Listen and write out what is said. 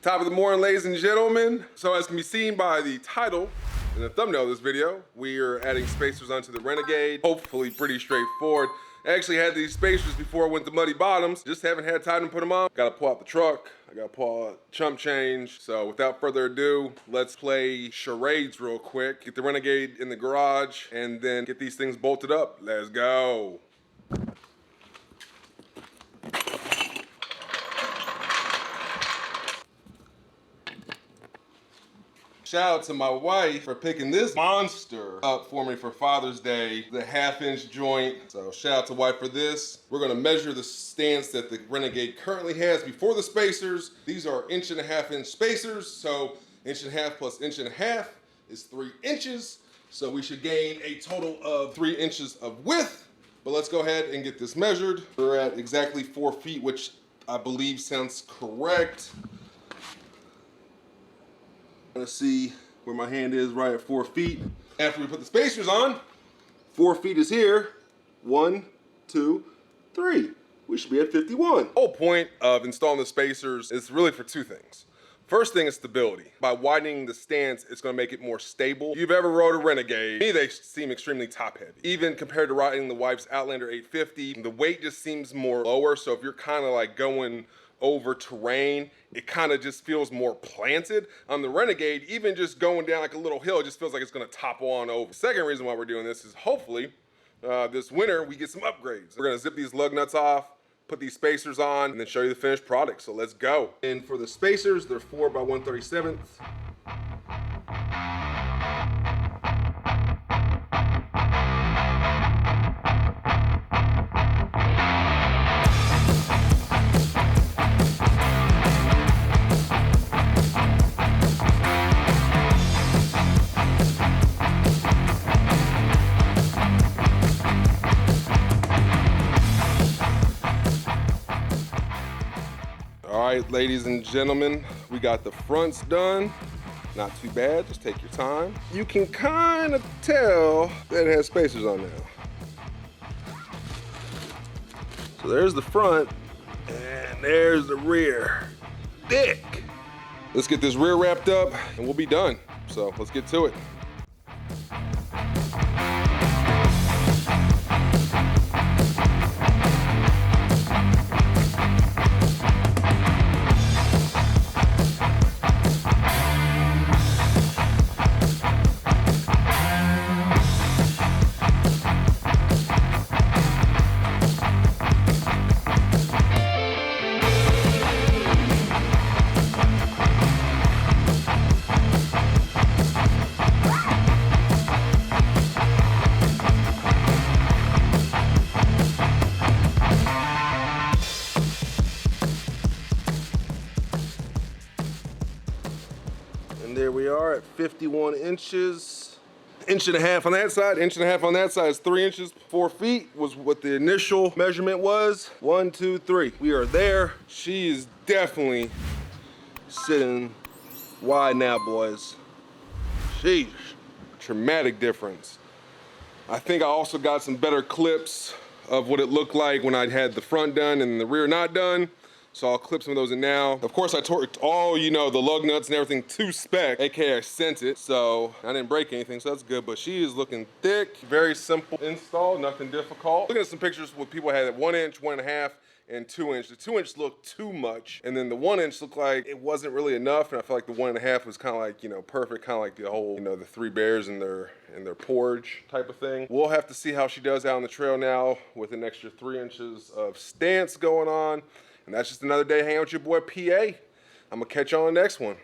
Top of the morning, ladies and gentlemen. So as can be seen by the title and the thumbnail of this video, we are adding spacers onto the Renegade. Hopefully pretty straightforward. I actually had these spacers before I went to Muddy Bottoms. Just haven't had time to put them on. Gotta pull out the truck. I gotta pull out chump change. So without further ado, let's play charades real quick. Get the Renegade in the garage and then get these things bolted up. Let's go. Shout out to my wife for picking this monster up for me for Father's Day, the 1/2-inch joint. So shout out to wife for this. We're gonna measure the stance that the Renegade currently has before the spacers. These are 1.5-inch spacers, so 1.5 plus 1.5 is 3 inches. So we should gain a total of 3 inches of width. But let's go ahead and get this measured. We're at exactly 4 feet, which I believe sounds correct. Let's see where my hand is, right at 4 feet. After we put the spacers on, 4 feet is here. 1, 2, 3. We should be at 51. The whole point of installing the spacers is really for 2 things. First thing is stability. By widening the stance, it's gonna make it more stable. If you've ever rode a Renegade, to me they seem extremely top heavy. Even compared to riding the wife's Outlander 850, the weight just seems more lower. So if you're kind of like going over terrain, it kind of just feels more planted. On the Renegade, even just going down like a little hill, it just feels like it's gonna topple on over. Second reason why we're doing this is hopefully this winter we get some upgrades. We're gonna zip these lug nuts off, put these spacers on, and then show you the finished product. So let's go. And for the spacers, they're 4 by 1/37. All right, ladies and gentlemen, we got the fronts done. Not too bad, just take your time. You can kind of tell that it has spacers on now. So there's the front, and there's the rear. Thick. Let's get this rear wrapped up, and we'll be done. So let's get to it. And there we are at 51 inches. 1.5 on that side, 1.5 on that side is 3 inches. 4 feet was what the initial measurement was. 1, 2, 3. We are there. She is definitely sitting wide now, boys. Sheesh. Dramatic difference. I think I also got some better clips of what it looked like when I had the front done and the rear not done. So I'll clip some of those in now. Of course, I torqued all, the lug nuts and everything to spec, AKA I sent it. So I didn't break anything, so that's good. But she is looking thick, very simple install, nothing difficult. Looking at some pictures where people had 1 inch, 1.5, and 2 inch. The 2 inch looked too much. And then the 1 inch looked like it wasn't really enough. And I feel like the 1.5 was kind of like, perfect, kind of like the whole, the 3 bears and their porch type of thing. We'll have to see how she does out on the trail now with an extra 3 inches of stance going on. And that's just another day hanging out with your boy PA. I'm gonna catch you on the next one.